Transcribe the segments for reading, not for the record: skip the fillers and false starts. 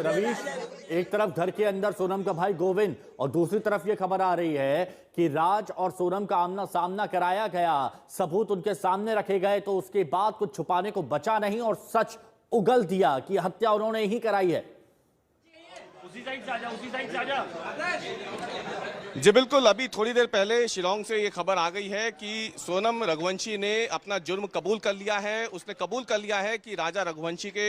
रवीश, एक तरफ घर के अंदर सोनम का भाई गोविंद और दूसरी तरफ ये खबर आ रही है कि राज और सोनम का आमना सामना कराया गया, सबूत उनके सामने रखे गए, तो उसके बाद कुछ छुपाने को बचा नहीं और सच उगल दिया कि हत्या उन्होंने ही कराई है। उसी साइड से आजा। जी बिल्कुल, अभी थोड़ी देर पहले शिलांग से ये खबर आ गई है कि सोनम रघुवंशी ने अपना जुर्म कबूल कर लिया है। उसने कबूल कर लिया है कि राजा रघुवंशी के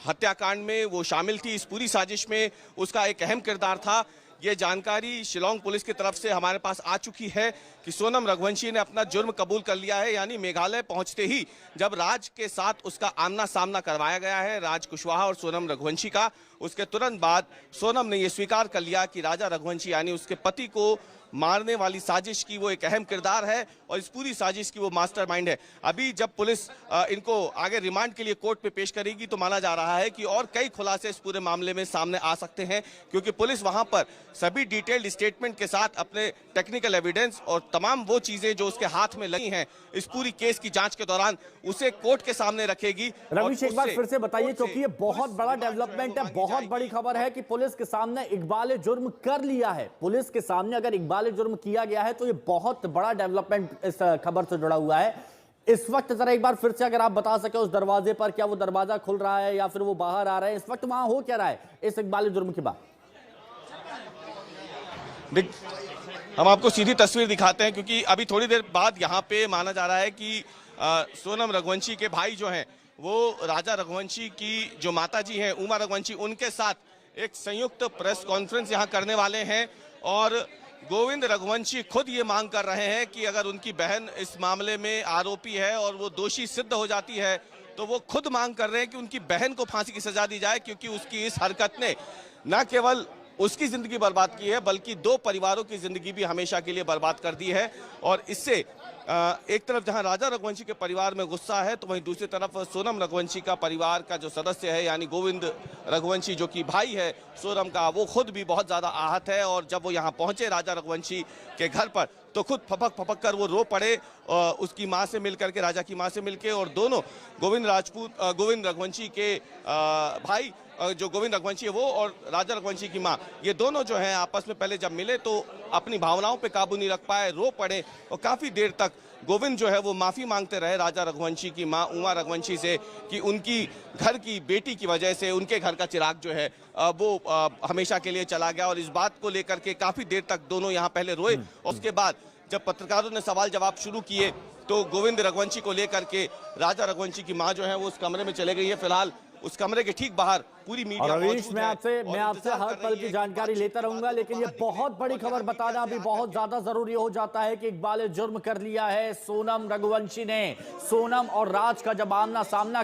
हत्याकांड में वो शामिल थी, इस पूरी साजिश में उसका एक अहम किरदार था। ये जानकारी शिलांग पुलिस की तरफ से हमारे पास आ चुकी है कि सोनम रघुवंशी ने अपना जुर्म कबूल कर लिया है। यानी मेघालय पहुंचते ही जब राज के साथ उसका आमना सामना करवाया गया है, राज कुशवाहा और सोनम रघुवंशी का, उसके तुरंत बाद सोनम ने यह स्वीकार कर लिया कि राजा रघुवंशी यानी उसके पति को मारने वाली साजिश की वो एक अहम किरदार है और इस पूरी साजिश की वो मास्टरमाइंड है। अभी जब पुलिस इनको आगे रिमांड के लिए कोर्ट पे पेश करेगी तो माना जा रहा है कि और कई खुलासे इस पूरे मामले में सामने आ सकते हैं, क्योंकि पुलिस वहां पर सभी डिटेल्ड स्टेटमेंट के साथ अपने टेक्निकल एविडेंस और तमाम वो चीजें जो उसके हाथ में लगी हैं इस पूरी केस की जांच के दौरान उसे कोर्ट के सामने रखेगी। रवीश, एक बार फिर से बताइए, क्योंकि ये बहुत बड़ा डेवलपमेंट है, बहुत बड़ी खबर है कि पुलिस के सामने इकबाल जुर्म कर लिया है। पुलिस के सामने अगर इकबाल जुर्म किया गया है तो ये बहुत बड़ा डेवलपमेंट इस खबर से जुड़ा हुआ है। इस वक्त जरा एक बार फिर से अगर आप बता सके उस दरवाजे पर, क्या वो दरवाजा खुल रहा है या फिर वो बाहर आ रहे हैं? इस वक्त वहां हो क्या रहा है इस इकबाल जुर्म के बाद? हम आपको सीधी तस्वीर दिखाते हैं, क्योंकि अभी थोड़ी देर बाद यहाँ पे माना जा रहा है कि सोनम रघुवंशी के भाई जो हैं वो राजा रघुवंशी की जो माताजी हैं उमा रघुवंशी, उनके साथ एक संयुक्त प्रेस कॉन्फ्रेंस यहाँ करने वाले हैं। और गोविंद रघुवंशी खुद ये मांग कर रहे हैं कि अगर उनकी बहन इस मामले में आरोपी है और वो दोषी सिद्ध हो जाती है तो वो खुद मांग कर रहे हैं कि उनकी बहन को फांसी की सजा दी जाए, क्योंकि उसकी इस हरकत ने न केवल उसकी जिंदगी बर्बाद की है बल्कि दो परिवारों की जिंदगी भी हमेशा के लिए बर्बाद कर दी है। और इससे एक तरफ जहां राजा रघुवंशी के परिवार में गुस्सा है तो वहीं दूसरी तरफ सोनम रघुवंशी का परिवार का जो सदस्य है यानी गोविंद रघुवंशी जो कि भाई है सोनम का, वो खुद भी बहुत ज्यादा आहत है। और जब वो यहाँ पहुंचे राजा रघुवंशी के घर पर तो खुद फपक कर वो रो पड़े उसकी माँ से मिलकर के, राजा की माँ से मिलके। और दोनों गोविंद रघुवंशी के भाई जो गोविंद रघुवंशी है वो और राजा रघुवंशी की माँ, ये दोनों जो हैं आपस में पहले जब मिले तो अपनी भावनाओं पे काबू नहीं रख पाए, रो पड़े। और काफी देर तक गोविंद जो है वो माफी मांगते रहे राजा रघुवंशी की माँ उमा रघुवंशी से कि उनकी घर की बेटी की वजह से उनके घर का चिराग जो है वो हमेशा के लिए चला गया। और इस बात को लेकर के काफी देर तक दोनों यहाँ पहले रोए। और उसके बाद जब पत्रकारों ने सवाल जवाब शुरू किए तो गोविंद रघुवंशी को लेकर के राजा रघुवंशी की माँ जो है वो उस कमरे में चले गई है। फिलहाल उस कमरे के ठीक बाहर पूरी मीडिया रवीश, मैं आपसे हर पल की जानकारी लेता रहूंगा, लेकिन ये बहुत बड़ी खबर बताना अभी बहुत ज्यादा जरूरी हो जाता है कि इकबाल जुर्म कर लिया है सोनम रघुवंशी ने। सोनम और राज का जब आमना सामना